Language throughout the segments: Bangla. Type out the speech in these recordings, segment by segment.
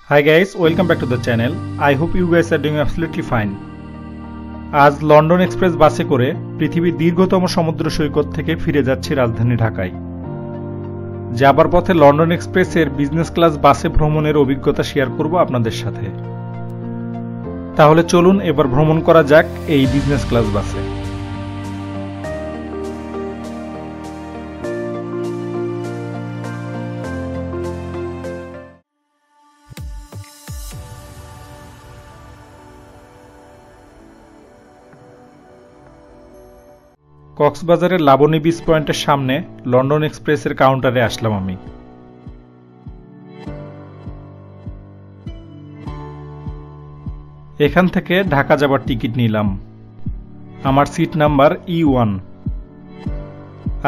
Hi guys, welcome back to the channel. I hope you guys are doing absolutely fine. আজ লন্ডন এক্সপ্রেস বাসে করে পৃথিবীর দীর্ঘতম সমুদ্র সৈকত থেকে ফিরে যাচ্ছি রাজধানী ঢাকায়। যাবার পথে লন্ডন এক্সপ্রেসের বিজনেস ক্লাস বাসে ভ্রমণের অভিজ্ঞতা শেয়ার করব আপনাদের সাথে। তাহলে চলুন এবার ভ্রমণ করা যাক এই বিজনেস ক্লাস বাসে। কক্সবাজারের লাবণী বিচ পয়েন্টের সামনে লন্ডন এক্সপ্রেসের কাউন্টারে আসলাম আমি। এখান থেকে ঢাকা যাবার টিকিট নিলাম। আমার সিট নাম্বার E1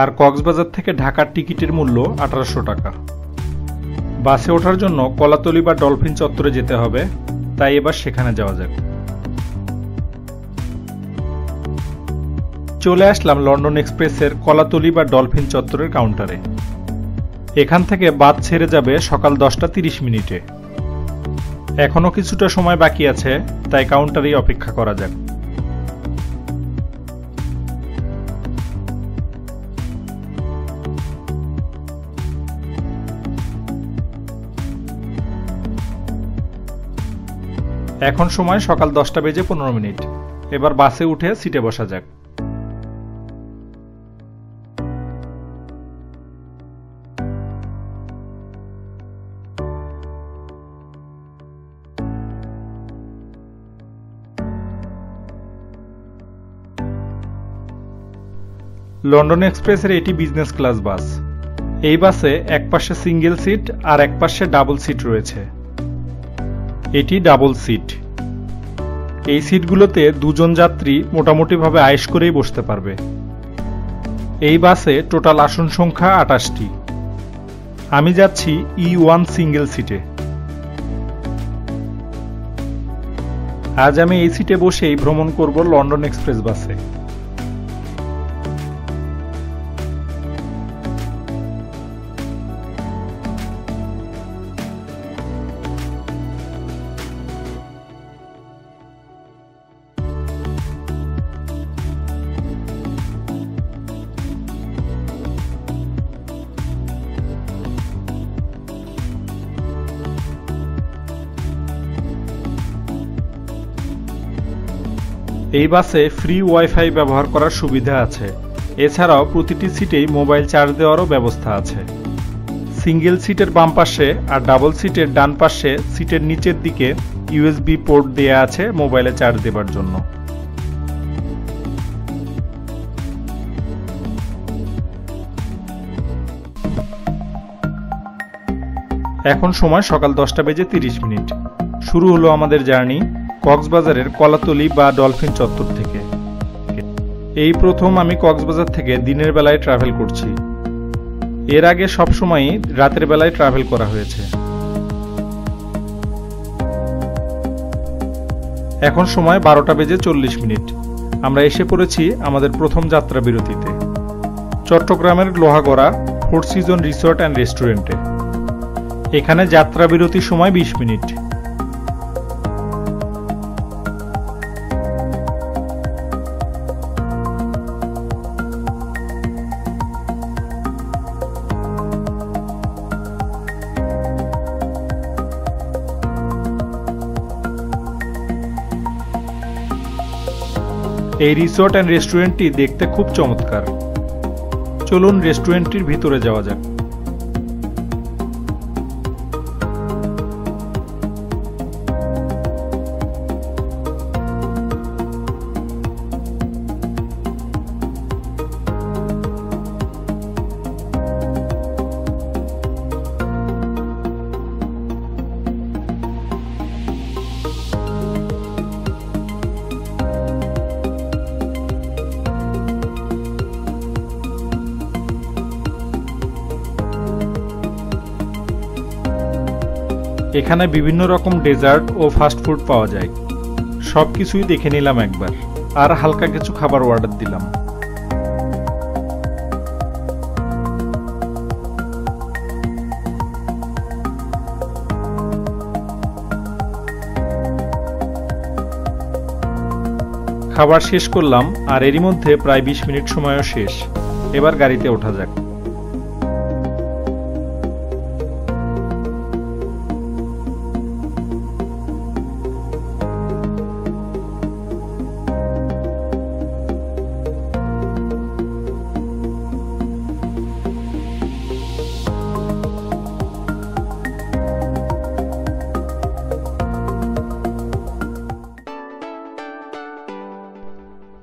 আর কক্সবাজার থেকে ঢাকার টিকিটের মূল্য 1800 টাকা। বাসে ওঠার জন্য কলাতলি বা ডলফিন চত্বরে যেতে হবে, তাই এবার সেখানে যাওয়া যাক। চলে আসলাম লন্ডন এক্সপ্রেসের কলাতলি বা ডলফিন চত্বরের কাউন্টারে। এখান থেকে বাস ছেড়ে যাবে সকাল 10টা 30 মিনিটে। এখনো কিছুটা সময় বাকি আছে, তাই কাউন্টারেই অপেক্ষা করা যাক। এখন সময় সকাল 10টা বেজে 15 মিনিট। এবার বাসে উঠে সিটে বসা যাক। লন্ডন এক্সপ্রেসের এটি বিজনেস ক্লাস বাস। এই বাসে এক পাশে সিঙ্গেল সিট আর এক পাশে ডাবল সিট রয়েছে। এটি ডাবল সিট। এই সিটগুলোতে দুজন যাত্রী মোটামুটিভাবে আয়েশ করেই বসতে পারবে। এই বাসে টোটাল আসন সংখ্যা 28টি। আমি যাচ্ছি E1 সিঙ্গেল সিটে। আজ আমি এই সিটে বসেই ভ্রমণ করব লন্ডন এক্সপ্রেস বাসে। এই বাসে ফ্রি ওয়াইফাই ব্যবহার করার সুবিধা আছে। এছাড়াও প্রতিটি সিটেই মোবাইল চার্জ দেওয়ারও ব্যবস্থা আছে। সিঙ্গেল সিটের বাম পাশে আর ডাবল সিটের ডান পাশে সিটের নিচের দিকে USB পোর্ট দেয়া আছে মোবাইলে চার্জ দেবার জন্য। এখন সময় সকাল 10টা বেজে 30 মিনিট। শুরু হলো আমাদের জার্নি কক্সবাজারের কলাতলি বা ডলফিন চত্বর থেকে। এই প্রথম আমি কক্সবাজার থেকে দিনের বেলায় ট্রাভেল করছি। এর আগে সবসময়ই রাতের বেলায় ট্রাভেল করা হয়েছে। এখন সময় 12টা বেজে 40 মিনিট। আমরা এসে পড়েছি আমাদের প্রথম যাত্রা বিরতিতে, চট্টগ্রামের Lohagara four season resort and রেস্টুরেন্টে। এখানে যাত্রা বিরতির সময় 20 মিনিট। এই রিসোর্ট অ্যান্ড রেস্টুরেন্টটি দেখতে খুব চমৎকার। চলুন রেস্টুরেন্টটির ভিতরে যাওয়া যাক। এখানে বিভিন্ন রকম ডেজার্ট ও ফাস্ট ফুড পাওয়া যায়। সবকিছুই দেখে নিলাম একবার, আর হালকা কিছু খাবার অর্ডার দিলাম। খাবার শেষ করলাম আর এরই মধ্যে প্রায় 20 মিনিট সময়ও শেষ। এবার গাড়িতে ওঠা যাক।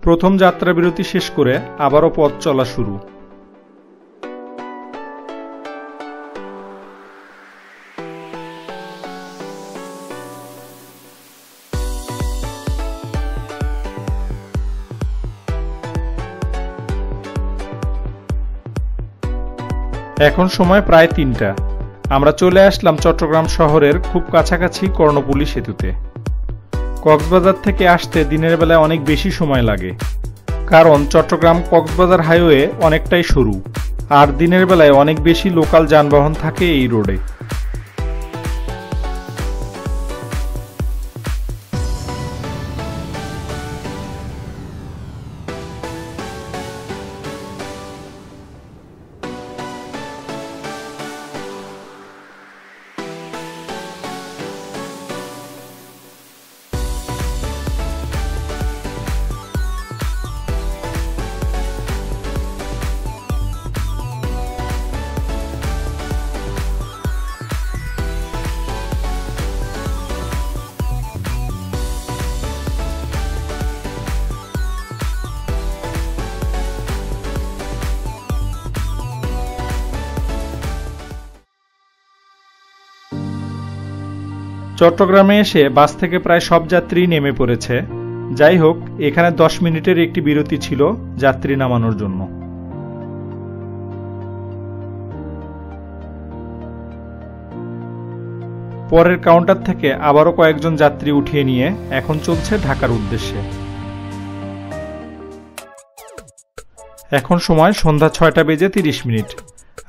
প্রথম যাত্রা বিরতি শেষ করে আবারও পথ চলা শুরু। এখন সময় প্রায় ৩টা। আমরা চলে আসলাম চট্টগ্রাম শহরের খুব কাছাকাছি কর্ণফুলী সেতুতে। কক্সবাজার থেকে আসতে দিনের বেলায় অনেক বেশি সময় লাগে, কারণ চট্টগ্রাম কক্সবাজার হাইওয়ে অনেকটাই সরু আর দিনের বেলায় অনেক বেশি লোকাল যানবাহন থাকে এই রোডে। চট্টগ্রামে এসে বাস থেকে প্রায় সব যাত্রী নেমে পড়েছে। যাই হোক, এখানে 10 মিনিটের একটি বিরতি ছিল যাত্রী নামানোর জন্য। পরের কাউন্টার থেকে আবারও কয়েকজন যাত্রী উঠিয়ে নিয়ে এখন চলছে ঢাকার উদ্দেশ্যে। এখন সময় সন্ধ্যা 6:30।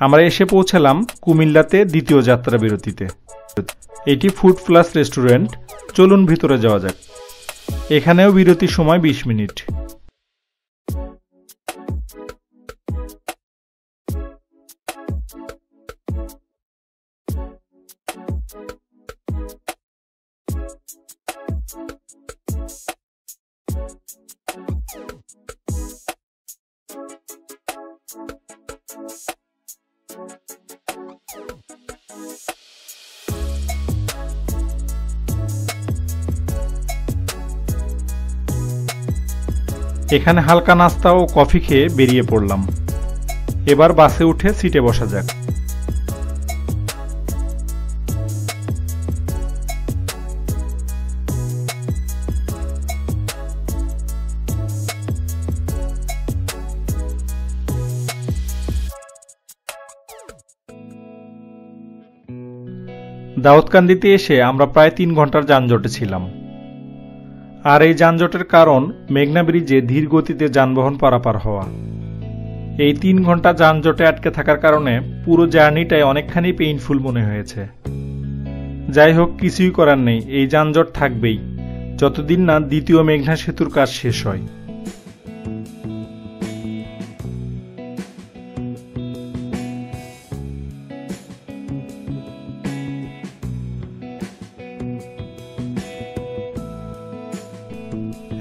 আমরা এসে পৌঁছালাম কুমিল্লাতে দ্বিতীয় যাত্রা বিরতিতে। এটি ফুড প্লাস রেস্টুরেন্ট। চলুন ভিতরে যাওয়া যাক। এখানেও বিরতির সময় 20 মিনিট। এখানে হালকা নাস্তা ও কফি খেয়ে বেরিয়ে পড়লাম। এবার বাসে উঠে সিটে বসা যাক। দাউদকান্দিতে এসে আমরা প্রায় 3 ঘন্টার যানজটে ছিলাম। আর এই যানজটের কারণ মেঘনা ব্রিজে ধীর গতিতে যানবাহন পারাপার হওয়া। এই 3 ঘন্টা যানজটে আটকে থাকার কারণে পুরো জার্নিটাই অনেকখানি পেইনফুল মনে হয়েছে। যাই হোক, কিছুই করার নেই, এই যানজট থাকবেই যতদিন না দ্বিতীয় মেঘনা সেতুর কাজ শেষ হয়।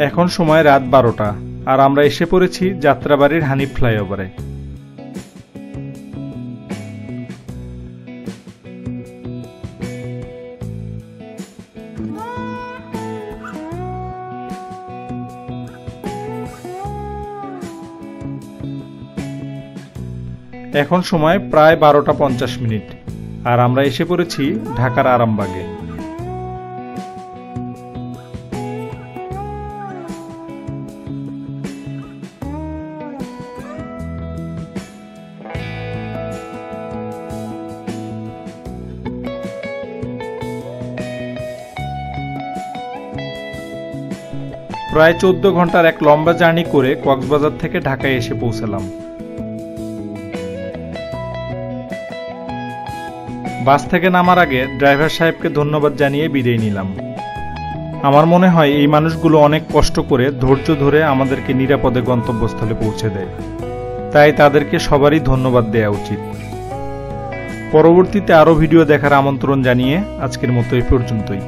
এখন সময় রাত 12টা আর আমরা এসে পড়েছি যাত্রাবাড়ির হানিফ ফ্লাইওভারে। এখন সময় প্রায় 12:50 আর আমরা এসে পড়েছি ঢাকার আরামবাগে। প্রায় 14 ঘন্টার এক লম্বা জার্নি করে কক্সবাজার থেকে ঢাকায় এসে পৌঁছালাম। বাস থেকে নামার আগে ড্রাইভার সাহেবকে ধন্যবাদ জানিয়ে বিদায় নিলাম। আমার মনে হয় এই মানুষগুলো অনেক কষ্ট করে ধৈর্য ধরে আমাদেরকে নিরাপদে গন্তব্যস্থলে পৌঁছে দেয়, তাই তাদেরকে সবারই ধন্যবাদ দেওয়া উচিত। পরবর্তীতে আরও ভিডিও দেখার আমন্ত্রণ জানিয়ে আজকের মতো এই পর্যন্তই।